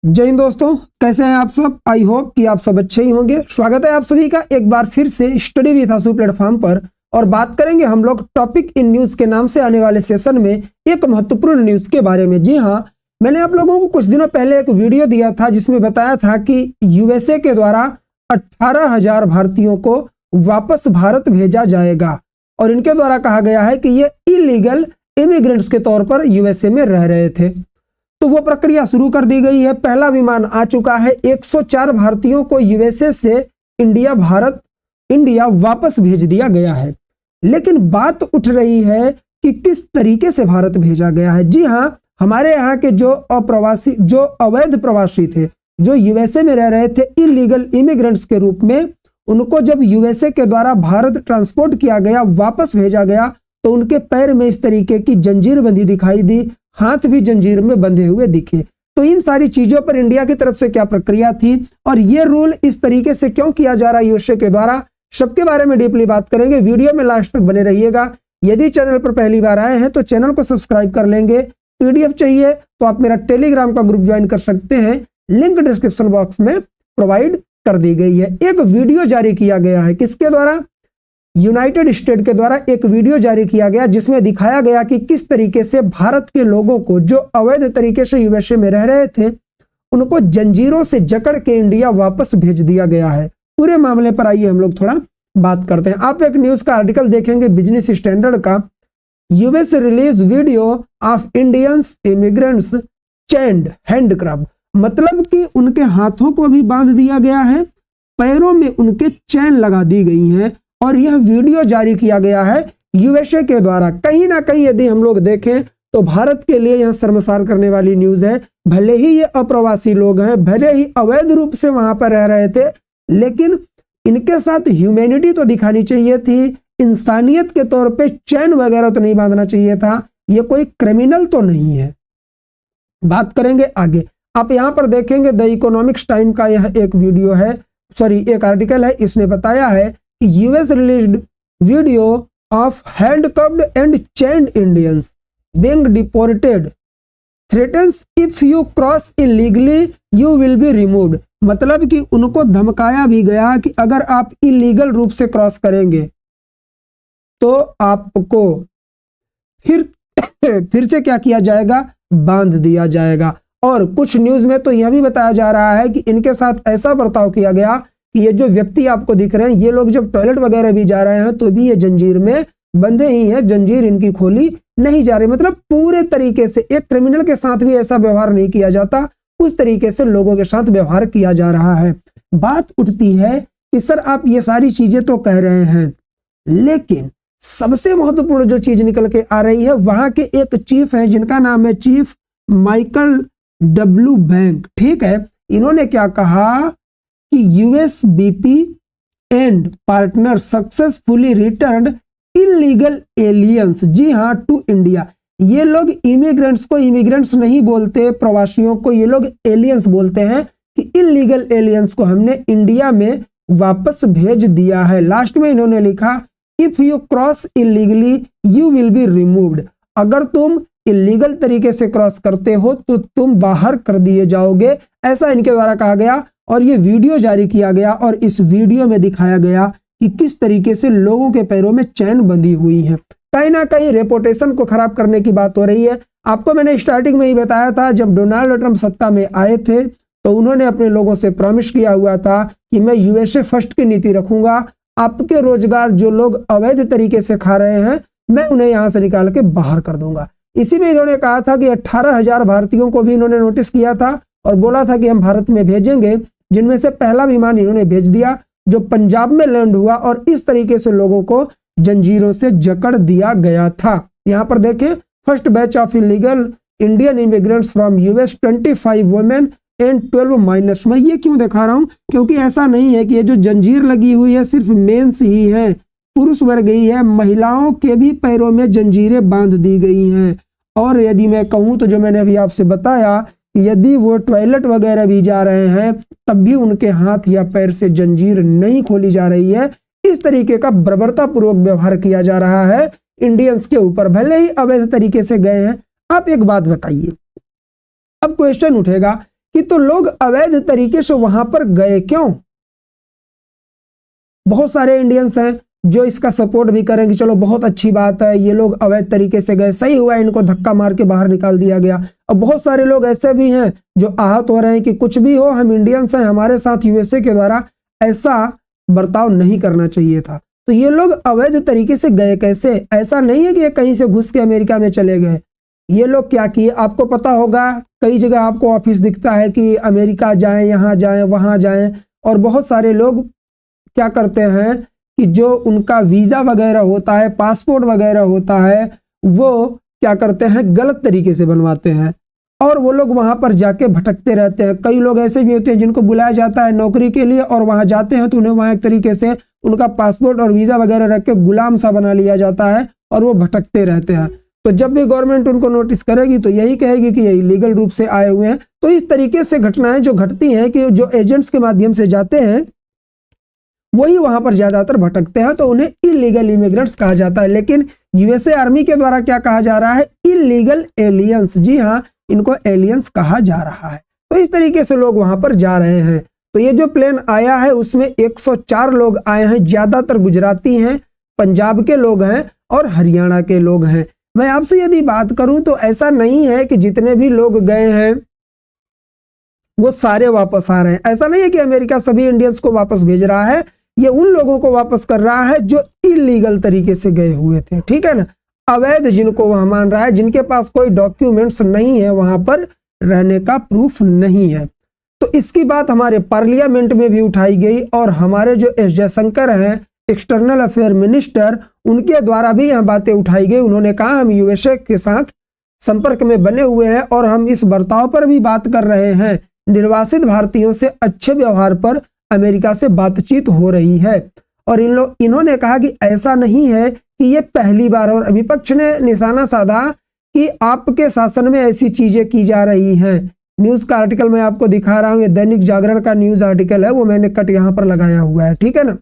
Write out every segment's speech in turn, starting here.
जय हिंद दोस्तों, कैसे हैं आप सब। आई होप कि आप सब अच्छे ही होंगे। स्वागत है आप सभी का एक बार फिर से स्टडी विद आंसू प्लेटफॉर्म पर। और बात करेंगे हम लोग टॉपिक इन न्यूज के नाम से आने वाले सेशन में एक महत्वपूर्ण न्यूज के बारे में। जी हाँ, मैंने आप लोगों को कुछ दिनों पहले एक वीडियो दिया था जिसमें बताया था कि यूएसए के द्वारा 18,000 भारतीयों को वापस भारत भेजा जाएगा और इनके द्वारा कहा गया है कि ये इलीगल इमिग्रेंट्स के तौर पर यूएसए में रह रहे थे। तो वो प्रक्रिया शुरू कर दी गई है। पहला विमान आ चुका है। 104 भारतीयों को यूएसए से इंडिया वापस भेज दिया गया है। लेकिन बात उठ रही है कि किस तरीके से भारत भेजा गया है। जी हाँ, हमारे यहाँ के जो अवैध प्रवासी थे, जो यूएसए में रह रहे थे इलीगल इमिग्रेंट्स के रूप में, उनको जब यूएसए के द्वारा भारत ट्रांसपोर्ट किया गया, वापस भेजा गया, तो उनके पैर में इस तरीके की जंजीर बंधी दिखाई दी, हाथ भी जंजीर में बंधे हुए दिखे। तो इन सारी चीजों पर इंडिया की तरफ से क्या प्रक्रिया थी और ये रूल इस तरीके से क्यों किया जा रहा है यूएसए के द्वारा, सबके बारे में डीपली बात करेंगे। वीडियो में लास्ट तक बने रहिएगा। यदि चैनल पर पहली बार आए हैं तो चैनल को सब्सक्राइब कर लेंगे। पीडीएफ चाहिए तो आप मेरा टेलीग्राम का ग्रुप ज्वाइन कर सकते हैं, लिंक डिस्क्रिप्शन बॉक्स में प्रोवाइड कर दी गई है। एक वीडियो जारी किया गया है, किसके द्वारा? यूनाइटेड स्टेट के द्वारा एक वीडियो जारी किया गया जिसमें दिखाया गया कि किस तरीके से भारत के लोगों को जो अवैध तरीके से यूएसए में रह रहे थे, उनको जंजीरों से जकड़ के इंडिया वापस भेज दिया गया है। पूरे मामले पर आइए हम लोग थोड़ा बात करते हैं। आप एक न्यूज का आर्टिकल देखेंगे बिजनेस स्टैंडर्ड का, US release video of Indians immigrants chained handcraft, मतलब कि उनके हाथों को भी बांध दिया गया है, पैरों में उनके चैन लगा दी गई हैं और यह वीडियो जारी किया गया है यूएसए के द्वारा। कहीं ना कहीं यदि हम लोग देखें तो भारत के लिए यह शर्मसार करने वाली न्यूज है। भले ही ये अप्रवासी लोग हैं, भले ही अवैध रूप से वहां पर रह रहे थे, लेकिन इनके साथ ह्यूमैनिटी तो दिखानी चाहिए थी, इंसानियत के तौर पे चैन वगैरह तो नहीं बांधना चाहिए था। ये कोई क्रिमिनल तो नहीं है। बात करेंगे आगे। आप यहाँ पर देखेंगे द इकोनॉमिक्स टाइम का यह एक वीडियो है, एक आर्टिकल है। इसने बताया है US released video of handcuffed and chained Indians being deported threatens if you cross illegally you will be removed, मतलब कि उनको धमकाया भी गया कि अगर आप इलीगल रूप से क्रॉस करेंगे तो आपको फिर से क्या किया जाएगा, बांध दिया जाएगा। और कुछ न्यूज में तो यह भी बताया जा रहा है कि इनके साथ ऐसा बर्ताव किया गया कि ये जो व्यक्ति आपको दिख रहे हैं, ये लोग जब टॉयलेट वगैरह भी जा रहे हैं तो भी ये जंजीर में बंधे ही हैं, जंजीर इनकी खोली नहीं जा रही। मतलब पूरे तरीके से एक क्रिमिनल के साथ भी ऐसा व्यवहार नहीं किया जाता, उस तरीके से लोगों के साथ व्यवहार किया जा रहा है। बात उठती है कि सर आप ये सारी चीजें तो कह रहे हैं, लेकिन सबसे महत्वपूर्ण जो चीज निकल के आ रही है, वहां के एक चीफ है जिनका नाम है चीफ माइकल डब्ल्यू बैंक। ठीक है, इन्होंने क्या कहा कि USBP and partner successfully returned illegal aliens, जी हाँ, टू इंडिया। ये लोग इमिग्रेंट्स को इमिग्रेंट्स नहीं बोलते, प्रवासियों को ये लोग एलियंस बोलते हैं कि इलीगल एलियंस को हमने इंडिया में वापस भेज दिया है। लास्ट में इन्होंने लिखा if you cross illegally you will be removed, अगर तुम इलीगल तरीके से क्रॉस करते हो तो तुम बाहर कर दिए जाओगे, ऐसा इनके द्वारा कहा गया। और ये वीडियो जारी किया गया और इस वीडियो में दिखाया गया कि किस तरीके से लोगों के पैरों में चैन बंधी हुई है। कहीं ना कहीं रेपुटेशन को खराब करने की बात हो रही है। आपको मैंने स्टार्टिंग में ही बताया था, जब डोनाल्ड ट्रंप सत्ता में आए थे तो उन्होंने अपने लोगों से प्रॉमिस किया हुआ था कि मैं यूएसए फर्स्ट की नीति रखूंगा, आपके रोजगार जो लोग अवैध तरीके से खा रहे हैं मैं उन्हें यहां से निकाल के बाहर कर दूंगा। इसी में इन्होंने कहा था कि 18,000 भारतीयों को भी इन्होंने नोटिस किया था और बोला था कि हम भारत में भेजेंगे, जिनमें से पहला विमान इन्होंने भेज दिया जो पंजाब में लैंड हुआ और इस तरीके से लोगों को जंजीरों से जकड़ दिया गया था। यहाँ पर देखें, first batch of illegal Indian immigrants from US 25 women and 12 minors. मैं ये क्यों दिखा रहा हूँ, क्योंकि ऐसा नहीं है कि ये जो जंजीर लगी हुई है सिर्फ मेंस ही है, पुरुष वर्ग ही है, महिलाओं के भी पैरों में जंजीरें बांध दी गई हैं। और यदि मैं कहूँ तो जो मैंने अभी आपसे बताया, यदि वो टॉयलेट वगैरह भी जा रहे हैं तब भी उनके हाथ या पैर से जंजीर नहीं खोली जा रही है। इस तरीके का बर्बरता पूर्वक व्यवहार किया जा रहा है इंडियंस के ऊपर, भले ही अवैध तरीके से गए हैं। आप एक बात बताइए, अब क्वेश्चन उठेगा कि तो लोग अवैध तरीके से वहां पर गए क्यों। बहुत सारे इंडियंस हैं जो इसका सपोर्ट भी करेंगे, चलो बहुत अच्छी बात है, ये लोग अवैध तरीके से गए, सही हुआ इनको धक्का मार के बाहर निकाल दिया गया। और बहुत सारे लोग ऐसे भी हैं जो आहत हो रहे हैं कि कुछ भी हो, हम इंडियंस हैं, हमारे साथ यूएसए के द्वारा ऐसा बर्ताव नहीं करना चाहिए था। तो ये लोग अवैध तरीके से गए कैसे? ऐसा नहीं है कि ये कहीं से घुस के अमेरिका में चले गए। ये लोग क्या किए, आपको पता होगा, कई जगह आपको ऑफिस दिखता है कि अमेरिका जाएं, यहाँ जाएं, वहां जाएं, और बहुत सारे लोग क्या करते हैं कि जो उनका वीजा वगैरह होता है, पासपोर्ट वगैरह होता है, वो क्या करते हैं, गलत तरीके से बनवाते हैं और वो लोग वहां पर जाके भटकते रहते हैं। कई लोग ऐसे भी होते हैं जिनको बुलाया जाता है नौकरी के लिए और वहां जाते हैं तो उन्हें वहां एक तरीके से उनका पासपोर्ट और वीजा वगैरह रख के गुलाम सा बना लिया जाता है और वो भटकते रहते हैं। तो जब भी गवर्नमेंट उनको नोटिस करेगी तो यही कहेगी कि ये इलीगल रूप से आए हुए हैं। तो इस तरीके से घटनाएं जो घटती हैं कि जो एजेंट्स के माध्यम से जाते हैं वही वहां पर ज्यादातर भटकते हैं, तो उन्हें इलीगल इमिग्रेंट्स कहा जाता है। लेकिन यूएसए आर्मी के द्वारा क्या कहा जा रहा है, इलीगल एलियंस। जी हाँ, इनको एलियंस कहा जा रहा है। तो इस तरीके से लोग वहां पर जा रहे हैं। तो ये जो प्लेन आया है उसमें 104 लोग आए हैं, ज्यादातर गुजराती हैं, पंजाब के लोग हैं और हरियाणा के लोग हैं। मैं आपसे यदि बात करूं तो ऐसा नहीं है कि जितने भी लोग गए हैं वो सारे वापस आ रहे हैं। ऐसा नहीं है कि अमेरिका सभी इंडियंस को वापस भेज रहा है, ये उन लोगों को वापस कर रहा है जो इलीगल तरीके से गए हुए थे, ठीक है ना, अवैध जिनको वहां मान रहा है, जिनके पास कोई डॉक्यूमेंट्स नहीं है, वहां पर रहने का प्रूफ नहीं है। तो इसकी बात हमारे पार्लियामेंट में भी उठाई गई और हमारे जो एस जयशंकर हैं एक्सटर्नल अफेयर मिनिस्टर, उनके द्वारा भी यह बातें उठाई गई। उन्होंने कहा हम यूएसए के साथ संपर्क में बने हुए हैं और हम इस बर्ताव पर भी बात कर रहे हैं। निर्वासित भारतीयों से अच्छे व्यवहार पर अमेरिका से बातचीत हो रही है। और इन्होंने कहा कि ऐसा नहीं है कि ये पहली बार, और विपक्ष ने निशाना साधा कि आपके शासन में ऐसी चीजें की जा रही हैं। न्यूज का आर्टिकल मैं आपको दिखा रहा हूं, ये दैनिक जागरण का न्यूज आर्टिकल है, वो मैंने कट यहां पर लगाया हुआ है, ठीक है ना।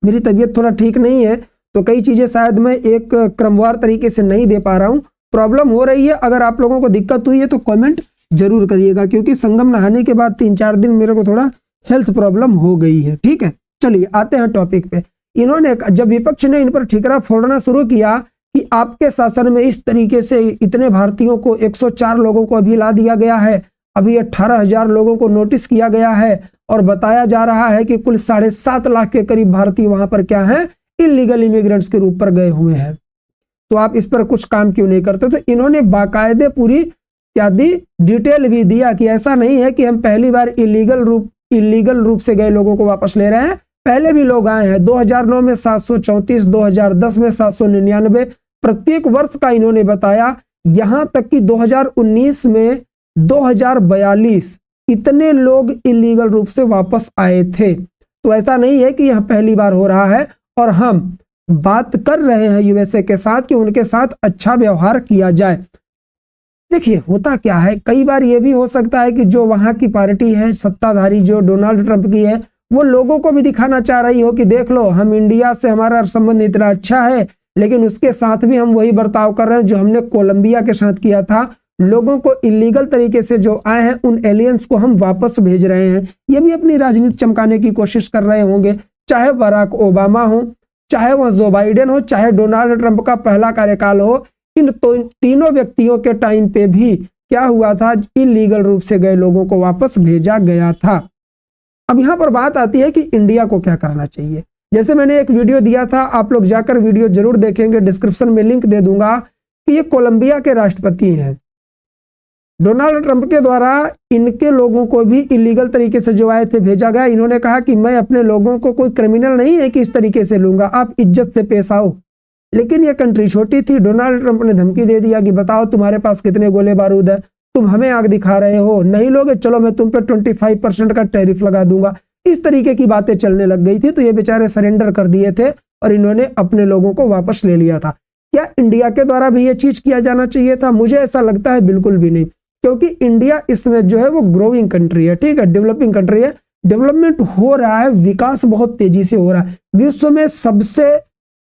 मेरी तबीयत थोड़ा ठीक नहीं है तो कई चीजें शायद मैं एक क्रमवार तरीके से नहीं दे पा रहा हूं, प्रॉब्लम हो रही है। अगर आप लोगों को दिक्कत हुई है तो कमेंट जरूर करिएगा, क्योंकि संगम नहाने के बाद 3-4 दिन मेरे को थोड़ा हेल्थ प्रॉब्लम हो गई है, ठीक है। चलिए आते हैं टॉपिक पे। इन्होंने, जब विपक्ष ने इन पर ठीकरा फोड़ना शुरू किया कि आपके शासन में इस तरीके से इतने भारतीयों को, 104 लोगों को अभी ला दिया गया है, अभी 18,000 लोगों को नोटिस किया गया है और बताया जा रहा है कि कुल 7.5 लाख के करीब भारतीय वहां पर क्या है, इलीगल इमिग्रेंट्स के रूप पर गए हुए हैं, तो आप इस पर कुछ काम क्यों नहीं करते। तो इन्होंने बाकायदे पूरी इत्यादि डिटेल भी दिया कि ऐसा नहीं है कि हम पहली बार इलीगल रूप से गए लोगों को वापस ले रहे हैं, पहले भी लोग आए हैं। 2009 में 734, 2010 में 799, प्रत्येक वर्ष का इन्होंने बताया, यहां तक कि 2019 में 2042 इतने लोग इलीगल रूप से वापस आए थे। तो ऐसा नहीं है कि यह पहली बार हो रहा है और हम बात कर रहे हैं यूएसए के साथ कि उनके साथ अच्छा व्यवहार किया जाए। देखिए होता क्या है, कई बार यह भी हो सकता है कि जो वहां की पार्टी है सत्ताधारी, जो डोनाल्ड ट्रंप की है, वो लोगों को भी दिखाना चाह रही हो कि देख लो हम इंडिया से, हमारा संबंध इतना अच्छा है, लेकिन उसके साथ भी हम वही बर्ताव कर रहे हैं जो हमने कोलंबिया के साथ किया था। लोगों को इलीगल तरीके से जो आए हैं उन एलियंस को हम वापस भेज रहे हैं। ये भी अपनी राजनीति चमकाने की कोशिश कर रहे होंगे, चाहे बराक ओबामा हो, चाहे वह जो बाइडेन हो, चाहे डोनाल्ड ट्रंप का पहला कार्यकाल हो। इन तीनों व्यक्तियों के टाइम पे भी क्या हुआ था, इलीगल रूप से गए लोगों को वापस भेजा गया था। अब यहां पर बात आती है कि इंडिया को क्या करना चाहिए। जैसे मैंने एक वीडियो दिया था, आप लोग जाकर वीडियो जरूर देखेंगे, डिस्क्रिप्शन में लिंक दे दूंगा, कि ये कोलंबिया के राष्ट्रपति हैं। डोनाल्ड ट्रंप के द्वारा इनके लोगों को भी इलीगल तरीके से जो आए थे भेजा गया। इन्होंने कहा कि मैं अपने लोगों को, कोई क्रिमिनल नहीं है कि इस तरीके से लूंगा, आप इज्जत से पेश आओ। लेकिन ये कंट्री छोटी थी, डोनाल्ड ट्रंप ने धमकी दे दिया कि बताओ तुम्हारे पास कितने गोले बारूद है, तुम हमें आग दिखा रहे हो, नहीं लोगे चलो मैं तुम पे 25% का टैरिफ लगा दूंगा। इस तरीके की बातें चलने लग गई थी, तो ये बेचारे सरेंडर कर दिए थे और इन्होंने अपने लोगों को वापस ले लिया था। क्या इंडिया के द्वारा भी ये चीज किया जाना चाहिए था? मुझे ऐसा लगता है बिल्कुल भी नहीं, क्योंकि इंडिया इसमें जो है वो ग्रोइंग कंट्री है, ठीक है, डेवलपिंग कंट्री है, डेवलपमेंट हो रहा है, विकास बहुत तेजी से हो रहा है। विश्व में सबसे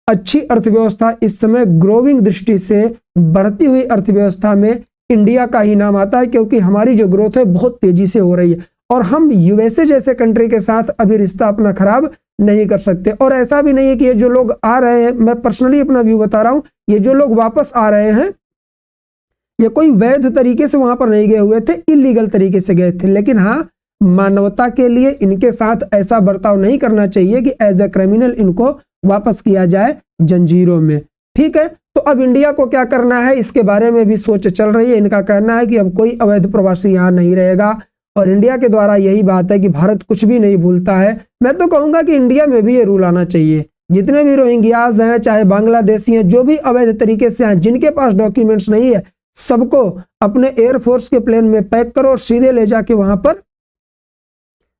अच्छी अर्थव्यवस्था इस समय ग्रोइंग दृष्टि से, बढ़ती हुई अर्थव्यवस्था में इंडिया का ही नाम आता है, क्योंकि हमारी जो ग्रोथ है बहुत तेजी से हो रही है और हम यूएसए जैसे कंट्री के साथ अभी रिश्ता अपना खराब नहीं कर सकते। और ऐसा भी नहीं है कि ये जो लोग आ रहे हैं, मैं पर्सनली अपना व्यू बता रहा हूं, ये जो लोग वापस आ रहे हैं ये कोई वैध तरीके से वहां पर नहीं गए हुए थे, इलीगल तरीके से गए थे। लेकिन हाँ, मानवता के लिए इनके साथ ऐसा बर्ताव नहीं करना चाहिए कि एज ए क्रिमिनल इनको वापस किया जाए जंजीरों में। ठीक है, तो अब इंडिया को क्या करना है इसके बारे में भी सोच चल रही है। इनका कहना है कि अब कोई अवैध प्रवासी यहाँ नहीं रहेगा और इंडिया के द्वारा यही बात है कि भारत कुछ भी नहीं भूलता है। मैं तो कहूंगा कि इंडिया में भी ये रूल आना चाहिए, जितने भी रोहिंग्याज हैं चाहे बांग्लादेशी हैं, जो भी अवैध तरीके से हैं, जिनके पास डॉक्यूमेंट्स नहीं है, सबको अपने एयरफोर्स के प्लेन में पैक करो और सीधे ले जाके वहां पर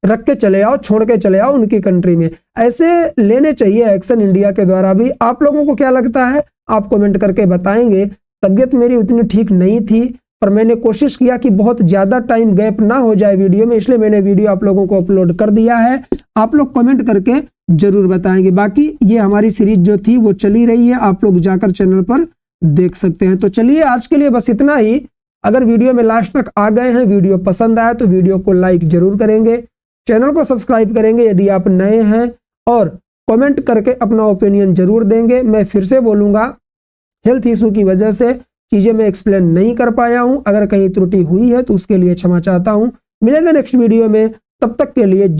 रख के चले आओ, छोड़ के चले आओ उनकी कंट्री में। ऐसे लेने चाहिए एक्शन इंडिया के द्वारा भी। आप लोगों को क्या लगता है आप कमेंट करके बताएंगे। तबीयत मेरी उतनी ठीक नहीं थी, पर मैंने कोशिश किया कि बहुत ज्यादा टाइम गैप ना हो जाए वीडियो में, इसलिए मैंने वीडियो आप लोगों को अपलोड कर दिया है। आप लोग कमेंट करके जरूर बताएंगे। बाकी ये हमारी सीरीज जो थी वो चली रही है, आप लोग जाकर चैनल पर देख सकते हैं। तो चलिए आज के लिए बस इतना ही। अगर वीडियो में लास्ट तक आ गए हैं, वीडियो पसंद आया तो वीडियो को लाइक जरूर करेंगे, चैनल को सब्सक्राइब करेंगे यदि आप नए हैं, और कमेंट करके अपना ओपिनियन जरूर देंगे। मैं फिर से बोलूंगा, हेल्थ इशू की वजह से चीजें मैं एक्सप्लेन नहीं कर पाया हूं। अगर कहीं त्रुटि हुई है तो उसके लिए क्षमा चाहता हूं। मिलेंगे नेक्स्ट वीडियो में, तब तक के लिए